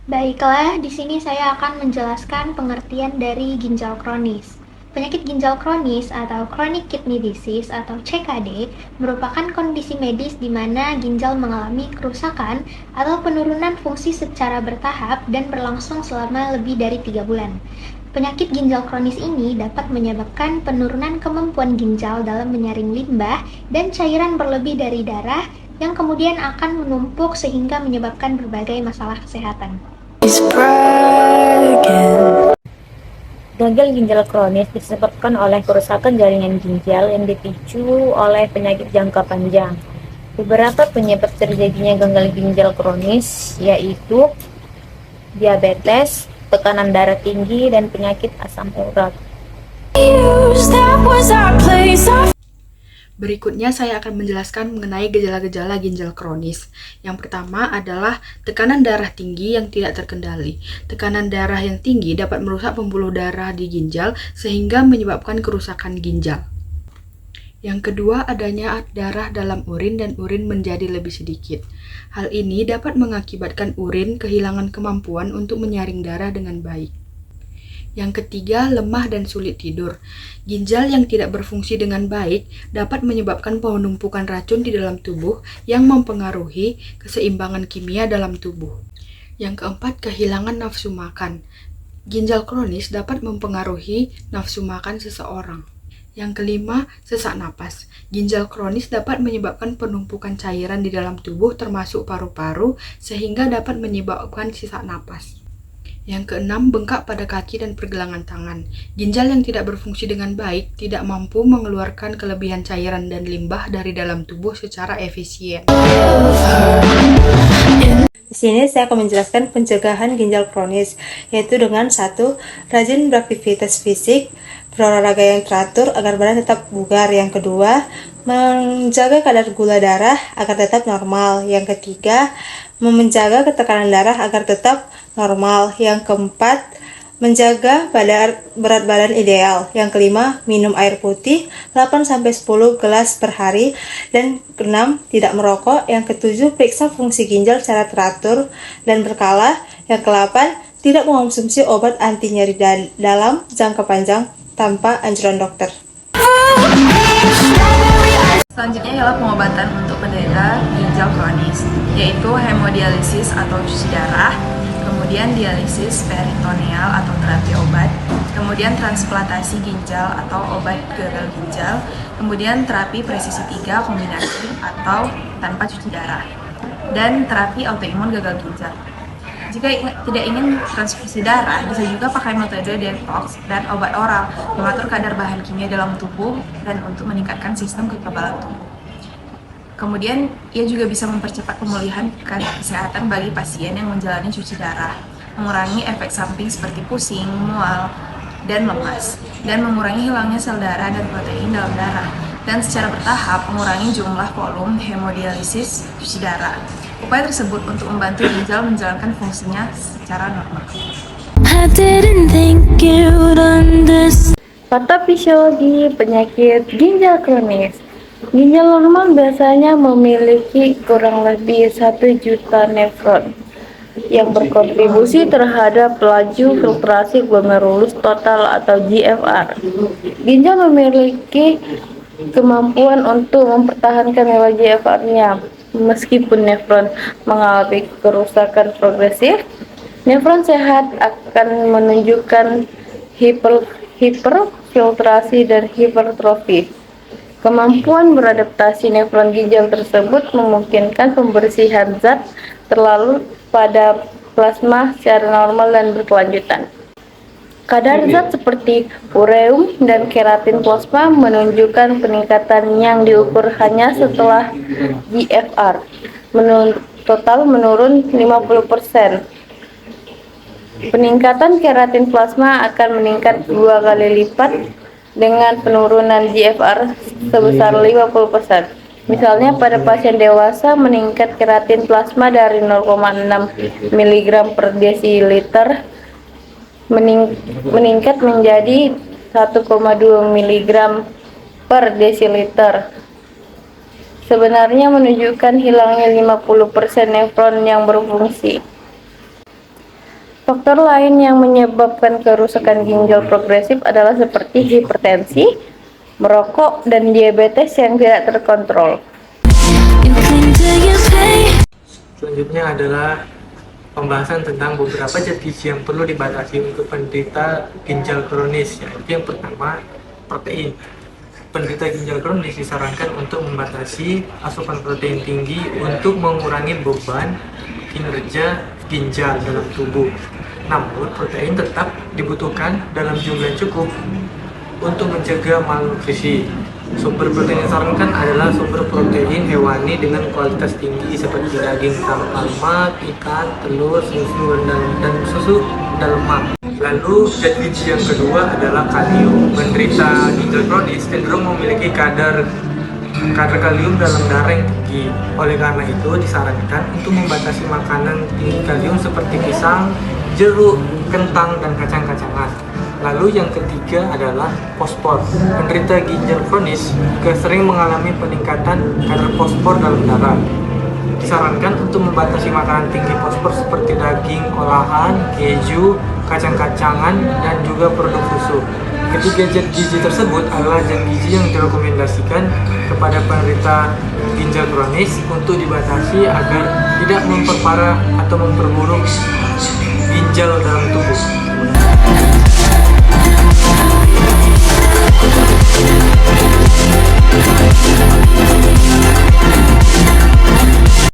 Baiklah, di sini saya akan menjelaskan pengertian dari ginjal kronis. Penyakit ginjal kronis atau chronic kidney disease atau CKD merupakan kondisi medis di mana ginjal mengalami kerusakan atau penurunan fungsi secara bertahap dan berlangsung selama lebih dari 3 bulan. Penyakit ginjal kronis ini dapat menyebabkan penurunan kemampuan ginjal dalam menyaring limbah dan cairan berlebih dari darah yang kemudian akan menumpuk sehingga menyebabkan berbagai masalah kesehatan. Gagal ginjal kronis disebabkan oleh kerusakan jaringan ginjal yang dipicu oleh penyakit jangka panjang. Beberapa penyebab terjadinya gagal ginjal kronis yaitu diabetes, tekanan darah tinggi, dan penyakit asam urat. Berikutnya saya akan menjelaskan mengenai gejala-gejala ginjal kronis. Yang pertama adalah tekanan darah tinggi yang tidak terkendali. Tekanan darah yang tinggi dapat merusak pembuluh darah di ginjal sehingga menyebabkan kerusakan ginjal. Yang kedua, adanya darah dalam urin dan urin menjadi lebih sedikit. Hal ini dapat mengakibatkan urin kehilangan kemampuan untuk menyaring darah dengan baik. Yang ketiga, lemah dan sulit tidur. Ginjal yang tidak berfungsi dengan baik dapat menyebabkan penumpukan racun di dalam tubuh yang mempengaruhi keseimbangan kimia dalam tubuh. Yang keempat, kehilangan nafsu makan. Ginjal kronis dapat mempengaruhi nafsu makan seseorang. Yang kelima, sesak napas. Ginjal kronis dapat menyebabkan penumpukan cairan di dalam tubuh termasuk paru-paru sehingga dapat menyebabkan sesak napas. Yang keenam, bengkak pada kaki dan pergelangan tangan. Ginjal yang tidak berfungsi dengan baik tidak mampu mengeluarkan kelebihan cairan dan limbah dari dalam tubuh secara efisien. Di sini saya akan menjelaskan pencegahan ginjal kronis, yaitu dengan 1. Rajin beraktivitas fisik, berolahraga yang teratur agar badan tetap bugar. Yang kedua, menjaga kadar gula darah agar tetap normal. Yang ketiga, menjaga ketekanan darah agar tetap normal. Yang keempat, menjaga berat badan ideal. Yang kelima, minum air putih 8-10 gelas per hari. Dan keenam, tidak merokok. Yang ketujuh, periksa fungsi ginjal secara teratur dan berkala. Yang kedelapan, tidak mengonsumsi obat anti nyeri dalam jangka panjang tanpa anjuran dokter. Selanjutnya ialah pengobatan untuk penderita ginjal kronis, yaitu hemodialisis atau cuci darah, kemudian dialisis peritoneal atau terapi obat, kemudian transplantasi ginjal atau obat gagal ginjal, kemudian terapi presisi 3 kombinasi atau tanpa cuci darah, dan terapi autoimun gagal ginjal. Jika tidak ingin transfusi darah, bisa juga pakai metode detox dan obat oral, mengatur kadar bahan kimia dalam tubuh dan untuk meningkatkan sistem kekebalan tubuh. Kemudian, ia juga bisa mempercepat pemulihan kesehatan bagi pasien yang menjalani cuci darah, mengurangi efek samping seperti pusing, mual, dan lemas, dan mengurangi hilangnya sel darah dan protein dalam darah, dan secara bertahap mengurangi jumlah volume hemodialisis cuci darah. Upaya tersebut untuk membantu ginjal menjalankan fungsinya secara normal. Patofisiologi penyakit ginjal kronis. Ginjal normal biasanya memiliki kurang lebih 1 juta nefron yang berkontribusi terhadap laju filtrasi glomerulus total atau GFR. Ginjal memiliki kemampuan untuk mempertahankan nilai GFR-nya meskipun nefron mengalami kerusakan progresif. Nefron sehat akan menunjukkan hiperfiltrasi dan hipertrofi. Kemampuan beradaptasi nefron ginjal tersebut memungkinkan pembersihan zat terlalu pada plasma secara normal dan berkelanjutan. Kadar zat seperti ureum dan keratin plasma menunjukkan peningkatan yang diukur hanya setelah GFR total menurun 50%. Peningkatan keratin plasma akan meningkat 2 kali lipat dengan penurunan GFR sebesar 50%. Misalnya pada pasien dewasa meningkat keratin plasma dari 0,6 mg per desiliter meningkat menjadi 1,2 mg per desiliter. sebenarnya menunjukkan hilangnya 50% nefron yang berfungsi. Faktor lain yang menyebabkan kerusakan ginjal progresif adalah seperti hipertensi, merokok, dan diabetes yang tidak terkontrol. Selanjutnya adalah pembahasan tentang beberapa zat gizi yang perlu dibatasi untuk penderita ginjal kronis, yaitu yang pertama, protein. Penderita ginjal kronis disarankan untuk membatasi asupan protein tinggi untuk mengurangi beban kinerja ginjal dalam tubuh. Namun, protein tetap dibutuhkan dalam jumlah yang cukup untuk mencegah malnutrisi. Sumber protein yang disarankan adalah sumber protein hewani dengan kualitas tinggi seperti daging tanpa lemak, ikan, telur, susu, dan susu dan lemak. Lalu zat gizi yang kedua adalah kalium. Penderita ginjal kronis cenderung memiliki kadar kalium dalam darah yang tinggi. Oleh karena itu disarankan untuk membatasi makanan tinggi kalium seperti pisang, jeruk, kentang, dan kacang-kacangan. Lalu yang ketiga adalah fosfor. Penderita ginjal kronis juga sering mengalami peningkatan kadar fosfor dalam darah. Disarankan untuk membatasi makanan tinggi fosfor seperti daging olahan, keju, kacang-kacangan, dan juga produk susu. Ketiga zat gizi tersebut adalah zat gizi yang direkomendasikan kepada penderita ginjal kronis untuk dibatasi agar tidak memperparah atau memperburuk ginjal dalam tubuh.